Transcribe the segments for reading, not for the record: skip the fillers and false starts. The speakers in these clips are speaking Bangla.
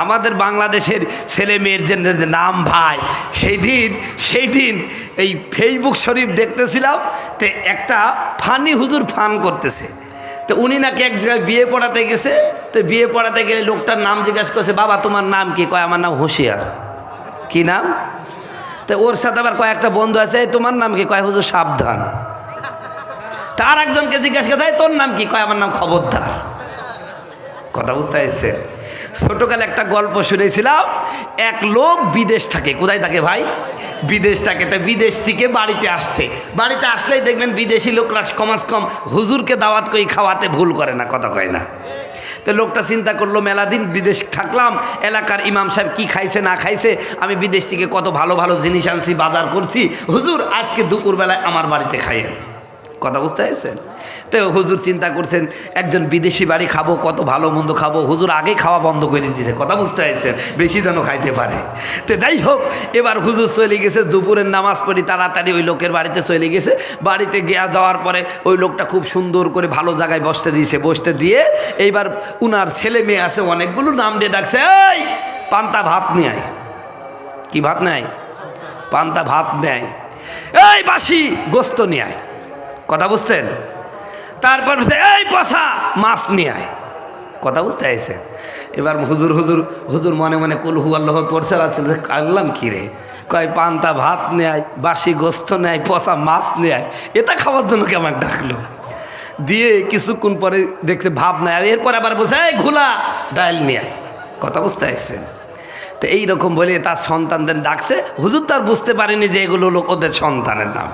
আমাদের বাংলাদেশের ছেলে মেয়ের যে নাম ভাই, সেই দিন এই ফেসবুক শরীফ দেখতেছিলাম, তো একটা ফানি হুজুর ফান করতেছে। তো উনি নাকি এক জায়গায় বিয়ে পড়াতে গেছে, তো বিয়ে পড়াতে গেলে লোকটার নাম জিজ্ঞাসা করছে, বাবা তোমার নাম কি? কয় আমার নাম হুঁশিয়ার। কি নাম? তো ওর সাথে আবার কয়েকটা বন্ধু আছে, তোমার নাম কি? কয় হুজুর সাবধান। তার একজনকে জিজ্ঞাসা করছে, তোর নাম কি? কয় আমার নাম খবরদার। কথা বুঝতে পারছে? ছোটকালে একটা গল্প শুনেছিলাম, এক লোক বিদেশ থাকে। কোথায় থাকে ভাই? বিদেশ থাকে। তো বিদেশ থেকে বাড়িতে আসছে, বাড়িতে আসলেই দেখবেন বিদেশি লোকরা কমাস কম হুজুরকে দাওয়াত করে খাওয়াতে ভুল করে না, কথা কয় না। তো লোকটা চিন্তা করলো, মেলা দিন বিদেশ থাকলাম, এলাকার ইমাম সাহেব কি খাইছে না খাইছে, আমি বিদেশ থেকে কত ভালো ভালো জিনিস আনছি, বাজার করছি, হুজুর আজকে দুপুরবেলায় আমার বাড়িতে খাইয়েন। কথা বুঝতে পেরেছেন? তো হুজুর চিন্তা করছেন, একজন বিদেশি বাড়ি খাবো, কত ভালো মন্দ খাবো, হুজুর আগে খাওয়া বন্ধ করে দিয়েছে। কথা বুঝতে পেরেছেন? বেশি যেন খাইতে পারে। তো যাই হোক, এবার হুজুর চলে গেছে, দুপুরের নামাজ পড়ি তাড়াতাড়ি ওই লোকের বাড়িতে চলে গেছে। বাড়িতে গিয়ে যাওয়ার পরে ওই লোকটা খুব সুন্দর করে ভালো জায়গায় বসতে দিয়েছে, বসতে দিয়ে এইবার উনার ছেলে মেয়ে আছে অনেকগুলো, নাম দিয়ে ডাকছে, এই পান্তা ভাত নিয়ে আয়। কি ভাত নেয়? পান্তা ভাত নেয়। এই বাসি গোস্ত নিয়ে আয়। কথা বুঝছেন? তারপর এই পচা মাছ নিয়ে আয়। কথা বুঝতে আইছেন? এবার হুজুর মনে মনে কুল হু আল্লাহ পড়ছে, কাটলাম কি রে? কয় পান্তা ভাত নেয়, বাসি গোস্ত নেয়, পচা মাছ নেয়, এটা খাওয়ার জন্য কেমন ডাকলো। দিয়ে কিছুক্ষণ পরে দেখছে ভাব নেয়, এরপর আবার বলছে এই ঘোলা ডাল নিয়ে আয়। কথা বুঝতে আইছেন? তো এইরকম বলে তার সন্তানদের ডাকছে। হুজুর তার বুঝতে পারেনি যে এগুলো লোক ওদের সন্তানের নাম।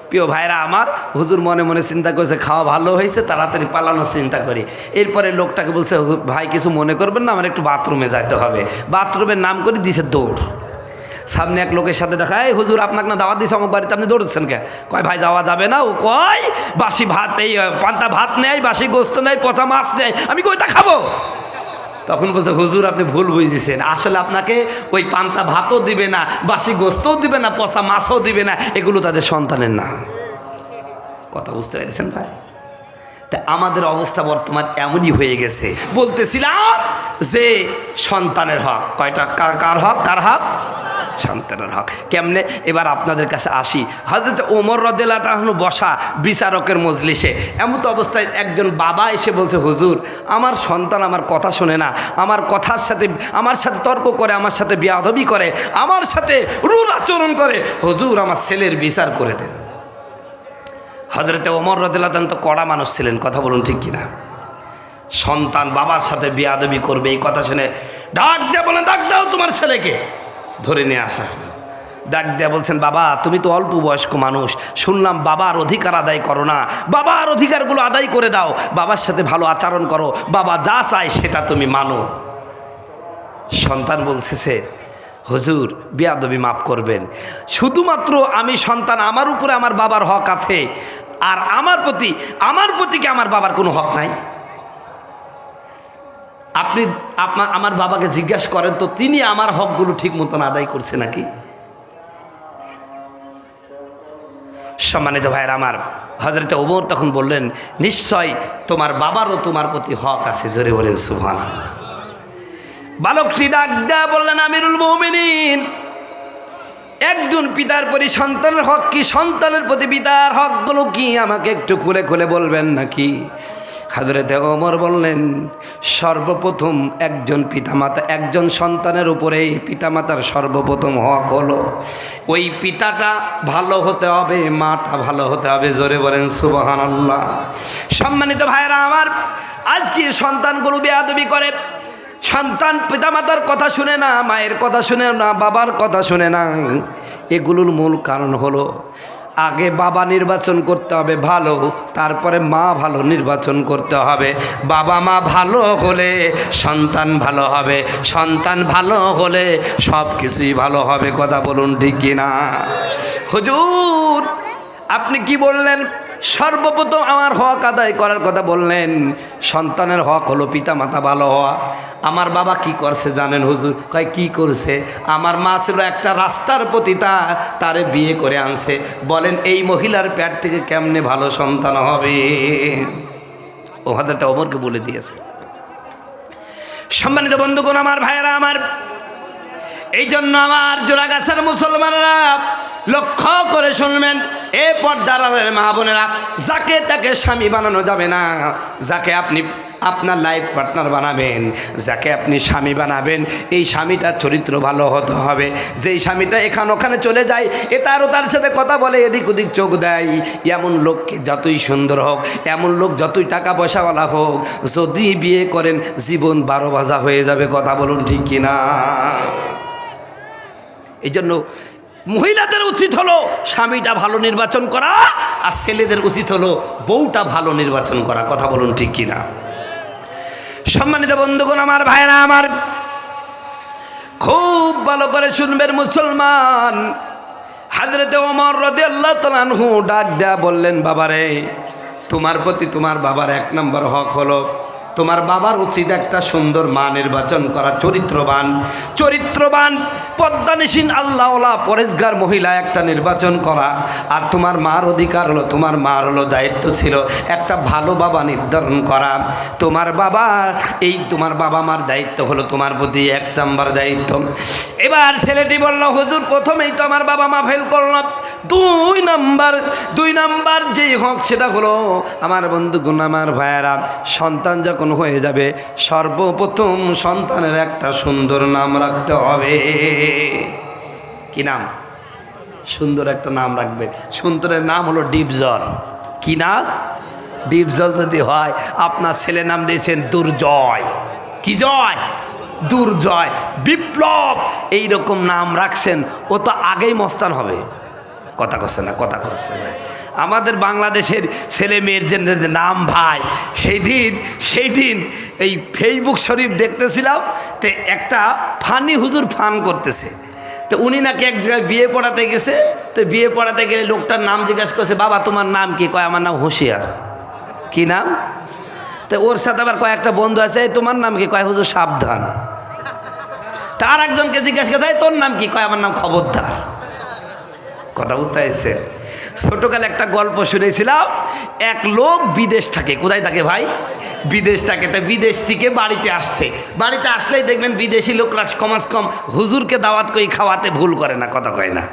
প্রিয় ভাইরা আমার, হুজুর মনে মনে চিন্তা করেছে খাওয়া ভালো হয়েছে, তাড়াতাড়ি পালানোর চিন্তা করি। এরপরে লোকটাকে বলছে, ভাই কিছু মনে করবেন না, আমার একটু বাথরুমে যাইতে হবে। বাথরুমের নাম করে দিয়েছে দৌড়। সামনে এক লোকের সাথে দেখা, এই হুজুর আপনাকে না দাওয়াত দিয়েছে আমার বাড়িতে, আপনি দৌড়চ্ছেন কে? কয় ভাই যাওয়া যাবে না। ও কয় বাসি ভাত, এই পান্তা ভাত নেয়, বাসি গোস্ত নেয়, পচা মাছ নেয়, আমি কইটা খাবো। তখন বলছে, হুজুর আপনি ভুল বুঝেছেন, আসলে আপনাকে ওই পান্তা ভাতও দিবে না, বাসি গোস্তও দিবে না, পচা মাছও দিবে না, এগুলো তাদের সন্তানের নাম। কথা বুঝতে পেরেছেন ভাই? তা আমাদের অবস্থা বর্তমান এমনই হয়ে গেছে। বলতেছিলাম যে সন্তানের হক কয়টা, কার হক? কার হক? সন্তানের হক। কেমনে? এবার আপনাদের কাছে আসি। হযরত ওমর রাদিয়াল্লাহু তাআলা বসা বিচারকের মজলিসে, এমন তো অবস্থায় একজন বাবা এসে বলছে, হুজুর আমার সন্তান আমার কথা শোনে না, আমার কথার সাথে আমার সাথে তর্ক করে, আমার সাথে বেয়াদবি করে, আমার সাথে রূঢ় আচরণ করে, হুজুর আমার ছেলের বিচার করে দেন। হযরত ওমর রাদিয়াল্লাহু তাআলা তো কড়া মানুষ ছিলেন, কথা বলুন ঠিক কিনা? সন্তান বাবার সাথে বেয়াদবি করবে এই কথা শুনে ডাক দিয়ে বলেন, ডাক দাও তোমার ছেলেকে। ধরে নিয়ে আসা হলো। ডাক দেয়া বলছেন, বাবা তুমি তো অল্প বয়স্ক মানুষ, শুনলাম বাবার অধিকার আদায় করো না, বাবার অধিকারগুলো আদায় করে দাও, বাবার সাথে ভালো আচরণ করো, বাবা যা চায় সেটা তুমি মানো। সন্তান বলছে, হুজুর বেয়াদবি মাফ করবেন, শুধুমাত্র আমি সন্তান, আমার উপরে আমার বাবার হক আছে, আর আমার প্রতি কি আমার বাবার কোনো হক নাই? আপনি আমার বাবাকে জিজ্ঞাসা করেন তো, তিনি আমার হকগুলো ঠিক মতন আদায় করছে নাকি? সম্মানিত ভাইয়ের আমার, হযরত ওমর তখন বললেন, নিশ্চয় তোমার বাবারও তোমার প্রতি হক আছে। জোরে বলেন সুবহানাল্লাহ। বালকটি ডাক দেয়া বললেন, আমিরুল মুমিনিন, একজন পিতার প্রতি সন্তানের হক কি, সন্তানের প্রতি পিতার হকগুলো কি, আমাকে একটু খুলে খুলে বলবেন নাকি? হযরত ওমর বললেন, সর্বপ্রথম একজন পিতামাতা, একজন সন্তানের উপরে পিতামাতার সর্বপ্রথম হক হলো ওই পিতাটা ভালো হতে হবে, মাটা ভালো হতে হবে। জোরে বলেন সুবহানাল্লাহ। সম্মানিত ভাইয়েরা আমার, আজকে সন্তানগুলো বেয়াদবি করে, সন্তান পিতামাতার কথা শুনে না, মায়ের কথা শুনে না, বাবার কথা শুনে না। এগুলোর মূল কারণ হলো, আগে বাবা নির্বাচন করতে হবে ভালো, তারপরে মা ভালো নির্বাচন করতে হবে। বাবা মা ভালো হলে সন্তান ভালো হবে, সন্তান ভালো হলে সব কিছুই ভালো হবে। কথা বলুন ঠিক কিনা? হুজুর আপনি কি বললেন? সর্বপ্রথম আমার হক আদায় করার কথা বললেন। সন্তানের হক হলো পিতা মাতা ভালো হওয়া। আমার বাবা কি করছে জানেন হুজুর? কয় কি করছে? আমার মা ছিল একটা রাস্তার পতিতা, তারে বিয়ে করে আনছে। বলেন এই মহিলার পেট থেকে কেমনে ভালো সন্তান হবে? ও হযরত ওমরকে বলে দিয়েছে। সম্মানিত বন্ধুগণ, আমার ভাইয়েরা আমার, এই জন্য আমার জোড়াগাছার মুসলমানেরা লক্ষ্য করে শুনবেন, এ পর্দার মা বোনেরা, যাকে তাকে স্বামী বানানো যাবে না। যাকে আপনি আপনার লাইফ পার্টনার বানাবেন, যাকে আপনি স্বামী বানাবেন, এই স্বামীটার চরিত্র ভালো হতে হবে। যেই স্বামীটা ওখানে চলে যায়, তার সাথে কথা বলে, এদিক ওদিক চোখ দেয়, এমন লোককে যতই সুন্দর হোক, এমন লোক যতই টাকা পয়সাওয়ালা হোক, যদি বিয়ে করেন জীবন 12 ভাজা হয়ে যাবে। কথা বলুন ঠিক কিনা? এই জন্য মহিলাদের উচিত হলো স্বামীটা ভালো নির্বাচন করা, আর ছেলেদের উচিত হলো বউটা ভালো নির্বাচন করা। কথা বলুন ঠিক কিনা? সম্মানিত বন্ধুগণ, আমার ভাইরা আমার, খুব ভালো করে শুনবেন মুসলমান। হযরতে ওমর রাদিয়াল্লাহু তাআলা আনহু ডাক দেয়া বললেন, বাবারে, তোমার প্রতি তোমার বাবার 1 নম্বর হক হলো, তোমার বাবার উচিত একটা সুন্দর মা নির্বাচন করা, চরিত্রবান পদ্মানিসীন আল্লাহওয়ালা পরেজগার মহিলা একটা নির্বাচন করা। আর তোমার মার অধিকার হলো, তোমার মার হলো দায়িত্ব ছিল একটা ভালো বাবা নির্ধারণ করা। তোমার বাবা মার দায়িত্ব হলো তোমার প্রতি 1 নম্বর দায়িত্ব। এবার ছেলেটি বলল, হুজুর, প্রথমেই তো আমার বাবা মা ফেল করলাম, 2 নম্বর যেই হক সেটা হলো, আমার বন্ধুগণ, আমার ভাইয়েরা, সন্তান যখন হয়ে যাবে, সর্বপ্রথম সন্তানের একটা সুন্দর নাম রাখতে হবে। কি নাম? সুন্দর একটা নাম রাখবে। সন্তানের নাম হলো ডিপজল। কি না? ডিপজল যদি হয়, আপনার ছেলে নাম দিয়েছেন দুর্জয়। কি জয়? দুর্জয়, বিপ্লব, এইরকম নাম রাখছেন, ও তো আগেই মস্তান হবে। কথা করছে না? আমাদের বাংলাদেশের ছেলে মেয়ের যে নাম ভাই, সেই দিন এই ফেসবুক শরীফ দেখতেছিলাম, তো একটা ফানি হুজুর ফান করতেছে। তো উনি নাকি এক জায়গায় বিয়ে পড়াতে গেছে, তো বিয়ে পড়াতে গেলে লোকটার নাম জিজ্ঞাসা করছে, বাবা তোমার নাম কি? কয় আমার নাম হুঁশিয়ার। কি নাম? তো ওর সাথে আবার কয়েকটা বন্ধু আছে, তোমার নাম কি? কয় হুজুর সাবধান। তার একজনকে জিজ্ঞাসা করছে, তোর নাম কি? কয় আমার নাম খবরদার। কথা বুঝতে পারছে? ছোটকালে একটা গল্প শুনেছিলাম, এক লোক বিদেশ থাকে। কোথায় থাকে ভাই? বিদেশ থাকে। তো বিদেশ থেকে বাড়িতে আসলেই দেখবেন বিদেশি লোকরা কমাস কম হুজুরকে দাওয়াত করে খাওয়াতে ভুল করে না। কথা কয় না?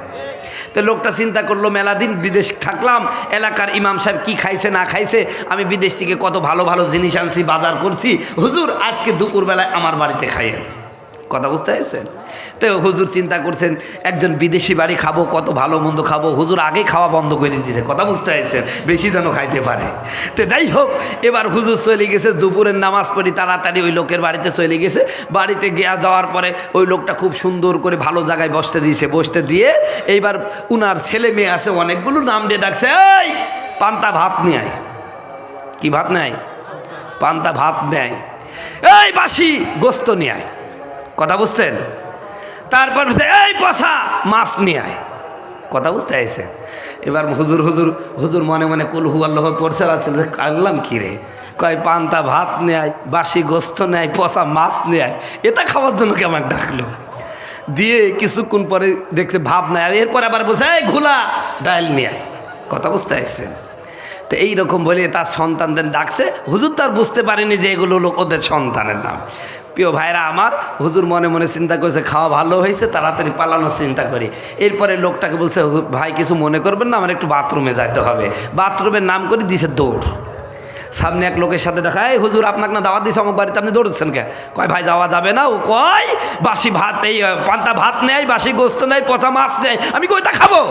তো লোকটা চিন্তা করলো, মেলা দিন বিদেশ থাকলাম, এলাকার ইমাম সাহেব কি খাইছে না খাইছে, আমি বিদেশ থেকে কত ভালো ভালো জিনিস আনছি, বাজার করছি, হুজুর আজকে দুপুরবেলায় আমার বাড়িতে খাইয়েন। কথা বুঝতে পেরেছেন? তো হুজুর চিন্তা করছেন, একজন বিদেশি বাড়ি খাবো, কত ভালো মন্দ খাবো, হুজুর আগে খাওয়া বন্ধ করে দিয়েছে। কথা বুঝতে পেরেছেন? বেশি যেন খাইতে পারে। তো যাই হোক, এবার হুজুর চলে গেছে, দুপুরের নামাজ পড়ি তাড়াতাড়ি ওই লোকের বাড়িতে চলে গেছে। বাড়িতে যাওয়ার পরে ওই লোকটা খুব সুন্দর করে ভালো জায়গায় বসতে দিয়ে এইবার উনার ছেলে মেয়ে আছে অনেকগুলো, নাম দিয়ে ডাকছে, এই পান্তা ভাত নিয়ে আয়। কি ভাত নেয়? পান্তা ভাত নেয়। এই বাসি গোস্ত নিয়ে আয়। কথা বুঝছেন? তারপর এই পচা মাছ নিয়ে আয়। কথা বুঝতে আইছেন? এবার হুজুর মনে মনে কুলহু আল্লাহ পড়ছে, কাটলাম কি রে? কয় পান্তা ভাত নেয়, বাসি গোস্ত নেয়, পচা মাছ নেয়, এটা খাওয়ার জন্য কেমন ডাকলো। দিয়ে কিছুক্ষণ পরে দেখছে ভাব নেয়, এরপর আবার বলছে, এই ঘোলা ডাল নিয়ে আয়। কথা বুঝতে আইছেন? তো এইরকম বলে তার সন্তানদের ডাকছে। হুজুর তার বুঝতে পারেনি যে এগুলো লোক ওদের সন্তানের নাম। প্রিয় ভাইরা আমার, হুজুর মনে মনে চিন্তা করেছে, খাওয়া ভালো হয়েছে, তাড়াতাড়ি পালানোর চিন্তা করি। এরপরে লোকটাকে বলছে, ভাই কিছু মনে করবেন না, আমার একটু বাথরুমে যাইতে হবে। বাথরুমের নাম করে দিয়েছে দৌড়। সামনে এক লোকের সাথে দেখা, এই হুজুর আপনাকে না দাওয়াত দিয়েছে আমার বাড়িতে, আপনি দৌড়চ্ছেন কে? কয় ভাই যাওয়া যাবে না। ও কয় বাসি ভাত, এই পান্তা ভাত নেয়, বাসি গোস্ত নেয়, পচা মাছ নেয়, আমি কইটা খাবো?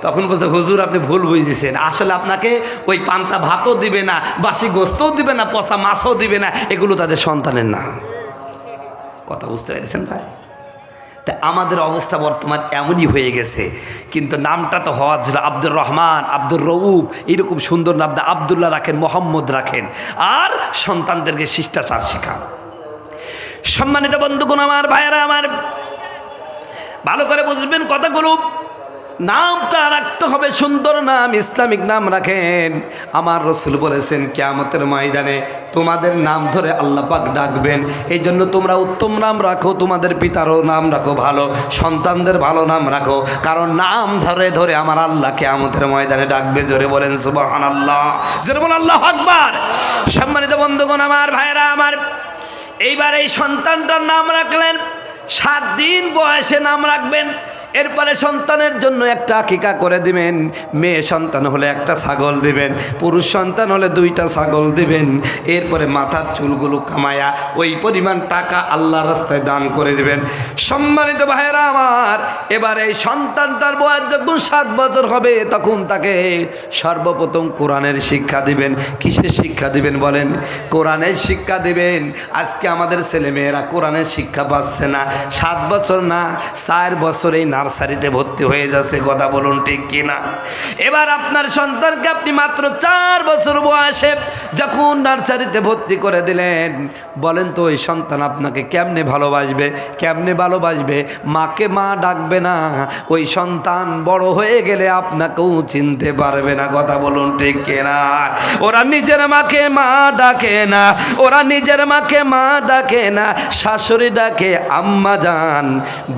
তখন বলছে, হুজুর আপনি ভুল বুঝেছেন, আসলে আপনাকে ওই পান্তা ভাতও দিবে না, বাসি গোস্তও দিবে না, পচা মাছও দিবে না, এগুলো তাদের সন্তানের নাম। কথা বুঝতে পেরেছেন ভাই? তা আমাদের অবস্থা বর্তমান এমনই হয়ে গেছে, কিন্তু নামটা তো হওয়া ছিল আব্দুর রহমান, আব্দুর রউফ, এরকম সুন্দর নাম। আবদুল্লাহ রাখেন, মোহাম্মদ রাখেন, আর সন্তানদেরকে শিষ্টাচার শেখান। সম্মানিত বন্ধুগণ, আমার ভাইয়েরা আমার, ভালো করে বুঝবেন কথাগুলো। নামটা রাখতে হবে সুন্দর নাম, ইসলামিক নাম রাখেন। আমার রাসূল বলেছেন, কিয়ামতের ময়দানে তোমাদের নাম ধরে আল্লাহ পাক ডাকবেন। এই জন্য তোমরা উত্তম নাম রাখো, তোমাদের পিতারও নাম রাখো ভালো, সন্তানদের ভালো নাম রাখো, কারণ নাম ধরে ধরে আমার আল্লাহ কিয়ামতের ময়দানে ডাকবে। জোরে বলেন সুবহানাল্লাহ, জোরে বলেন আল্লাহু আকবার। সম্মানিত বন্ধুগণ, আমার ভাইয়েরা আমার, এইবার এই সন্তানটার নাম রাখলেন, 7 দিন বয়সে নাম রাখবেন। এরপরে সন্তানের জন্য একটা আকিকা করে দিবেন। মেয়ে সন্তান হলে একটা ছাগল দিবেন, পুরুষ সন্তান হলে 2টা ছাগল দিবেন। এরপরে মাথার চুলগুলো কামায়া ওই পরিমাণ টাকা আল্লাহর রাস্তায় দান করে দিবেন। সম্মানিত ভাইয়েরা আমার, এবার এই সন্তানটার বয়স যখন 7 বছর হবে তখন তাকে সর্বপ্রথম কোরআনের শিক্ষা দিবেন। কিসের শিক্ষা দিবেন বলেন? কোরআনের শিক্ষা দিবেন। আজকে আমাদের ছেলেমেয়েরা কোরআনের শিক্ষা পাচ্ছে না, 7 বছর না 4 বছর এই নার্সারিতে ভর্তি হয়ে যাচ্ছে। কথা বলুন ঠিক কিনা? এবার আপনার সন্তানকে আপনি মাত্র 4 বছর বয়সে যখন নার্সারিতে ভর্তি করে দিলেন, বলেন তো ওই সন্তান আপনাকে কেমনে ভালোবাসবে? কেমনে ভালোবাসবে? মাকে মা ডাকবে না। ওই সন্তান বড় হয়ে গেলে আপনাকেও চিনতে পারবে না। কথা বলুন ঠিক কিনা? ওরা নিজের মাকে মা ডাকে না, ওরা নিজের মাকে মা ডাকে না, শাশুড়ি ডাকে আম্মা জান।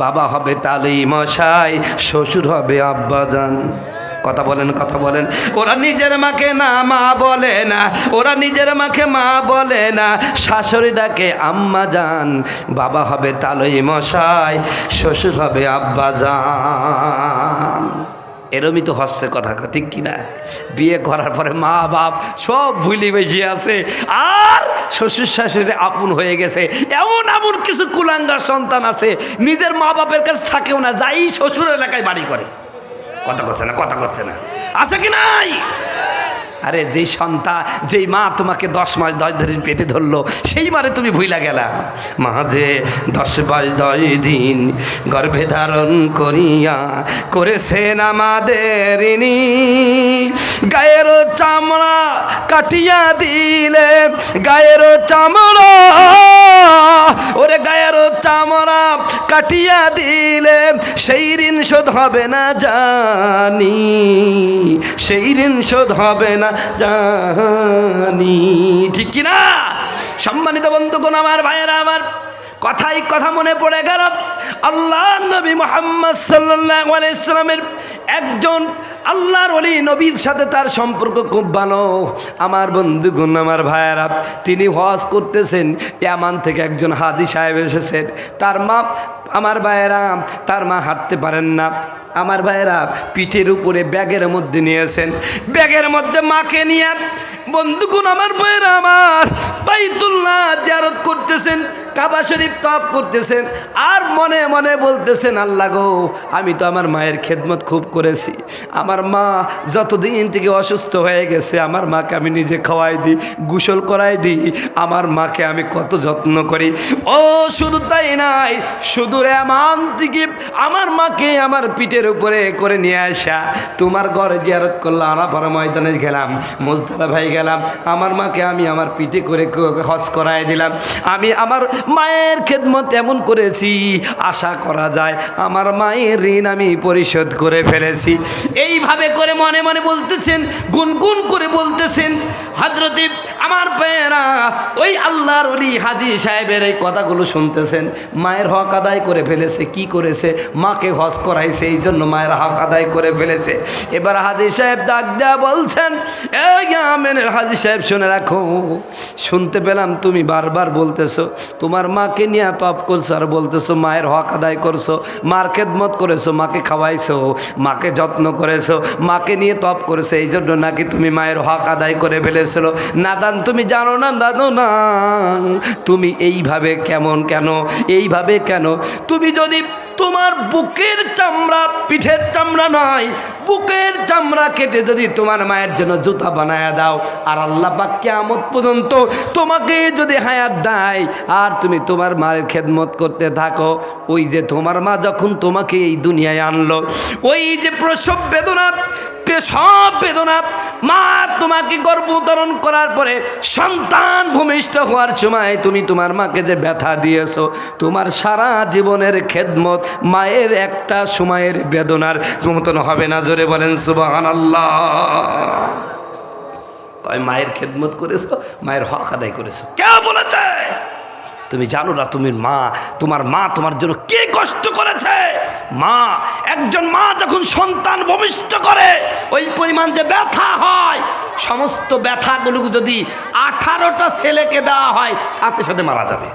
বাবা হবে তালিম মশাই, শ্বশুর হবে আব্বাজান। কথা বলেন, কথা বলেন। ওরা নিজের মাকে না মা বলে না, ওরা নিজের মাকে মা বলে না, শাশুড়ি ডাকে আম্মা জান। বাবা হবে তালই মশাই, শ্বশুর হবে আব্বাজান। এরমই তো হচ্ছে কথা, ঠিক কিনা? বিয়ে করার পরে মা বাপ সব ভুলি বেশি আছে, আর শ্বশুর শাশুড়ি আপন হয়ে গেছে। এমন এমন কিছু কুলাঙ্গার সন্তান আছে নিজের মা বাপের কাছে থাকেও না, যাই শ্বশুর এলাকায় বাড়ি করে। কথা করছে না, কথা করছে না, আছে কি নাই? আরে যেই সন্তান, যেই মা তোমাকে 10 মাস 10 দিন পেটে ধরলো, সেই মারে তুমি ভুইলা গেলা। মা যে 10 মাস 10 দিন গর্ভে ধারণ করিয়া করেছেন আমাদের ঋণী, গায়ের চামড়া কাটিয়া দিলে, গায়ের চামড়া, ওরে গায়ের চামড়া কাটিয়া দিলে সেই ঋণ শোধ হবে না জানি, সেই ঋণ শোধ হবে না জানি। ঠিক কিনা? সম্মানিত বন্ধুগণ আমার, ভাইয়েরা আমার, কথাই কথা মনে পড়ে গেল। আল্লাহ নবী মুহাম্মদ সাল্লাল্লাহু আলাইহি সাল্লামের একজন আল্লাহর ওলি নবীর সাথে তার সম্পর্ক খুব ভালো। আমার বন্ধুগণ আমার ভাইয়েরা, তিনি হজ করতেছেন, ইয়ামান থেকে একজন হাজি সাহেব এসেছেন। তার মা, আমার ভাইয়েরা, তার মা হাঁটতে পারেন না। আমার ভাইয়েরা পিঠের উপরে ব্যাগের মধ্যে নিয়েছেন, ব্যাগের মধ্যে মাকে নিয়ে বন্ধুগণ আমার ভাইয়েরা আমার বাইতুল্লাহ জিয়ারত করতেছেন, কাবা শরীফ তওয়াফ করতেছেন, আর মনে মনে বলতেছেন, আল্লাহ গো, আমি তো আমার মায়ের খেদমত খুব করেছি। আমার মা যতদিন থেকে অসুস্থ হয়ে গেছে, আমার মাকে আমি নিজে খাওয়াই দিই, গোসল করাই দিই, আমার মাকে আমি কত যত্ন করি। ও শুধু তাই নাই, শুধু এমন থেকে আমার মাকে আমার পিঠের উপরে করে নিয়ে আসা তোমার ঘরে জিয়ারত করলাম, আরাফার ময়দানে গেলাম, মুজদালিফায় গেলাম, আমার মাকে আমি আমার পিঠে করে হজ করাই দিলাম। আমি আমার মায়ের খেদমত এমন করেছি, আশা করা যায় আমার মায়ের ঋণ আমি পরিশোধ করে ফেলেছি। এইভাবে করে মনে মনে বলতেছেন, গুনগুন করে বলতেছেন। হযরতে আমার ভাইয়েরা ওই আল্লাহর ওলি হাজী সাহেবের এই কথাগুলো শুনতেছেন। মায়ের হক আদায় করে ফেলেছে। কি করেছে? মাকে হজ করাইছে, এই জন্য মায়ের হক আদায় করে ফেলেছে। এবার হাজী সাহেব ডাক দেয়া বলছেন, এই আমেনের হাজী সাহেব শুনে রাখো, শুনতে পেলাম তুমি বারবার বলতেছো তোমার মাকে নিয়ে তপ করছো, আর বলতেছো মায়ের হক আদায় করছো, মার খেদমত করেছো, মাকে খাওয়াইছো, মাকে যত্ন করেছো, মাকে নিয়ে তপ করেছো, এই জন্য নাকি তুমি মায়ের হক আদায় করে ফেলেছিল। নাদান, তুমি জানো না, দাদো না, তুমি এইভাবে কেন এইভাবে কেন? তুমি যদি তোমার বুকের চামড়া, পিঠের চামড়া নয়, বুকের চামড়া কেটে যদি তোমার মায়ের জন্য জুতা বানায়া দাও, আর আল্লাহ পাক কিয়ামত পর্যন্ত তোমাকে যদি হায়াত দেয়, আর তুমি তোমার মায়ের খেদমত করতে থাকো, ওই যে তোমার মা যখন তোমাকে এই দুনিয়ায় আনলো, ওই যে প্রসব বেদনা, সব বেদনা, মা তোমাকে গর্ভধারণ করার পরে সন্তান ভূমিষ্ঠ হওয়ার সময় তুমি তোমার মাকে যে ব্যথা দিয়েছো, তোমার সারা জীবনের খেদমত মায়ের একটা সময়ের বেদনার মতন হবে না। জোরে বলেন সুবহানাল্লাহ। মায়ের খেদমত করেছো, মায়ের হক আদায় করেছো। কে বলেছে? তুমি জানো না তোমার মা তোমার জন্য কে কষ্ট করেছে? মা, একজন মা যখন সন্তান ভূমিষ্ঠ করে, ওই পরিমাণ যে ব্যথা হয়, সমস্ত ব্যথাগুলো যদি 18টা ছেলেকে দেওয়া হয়, সাথে সাথে মারা যাবে।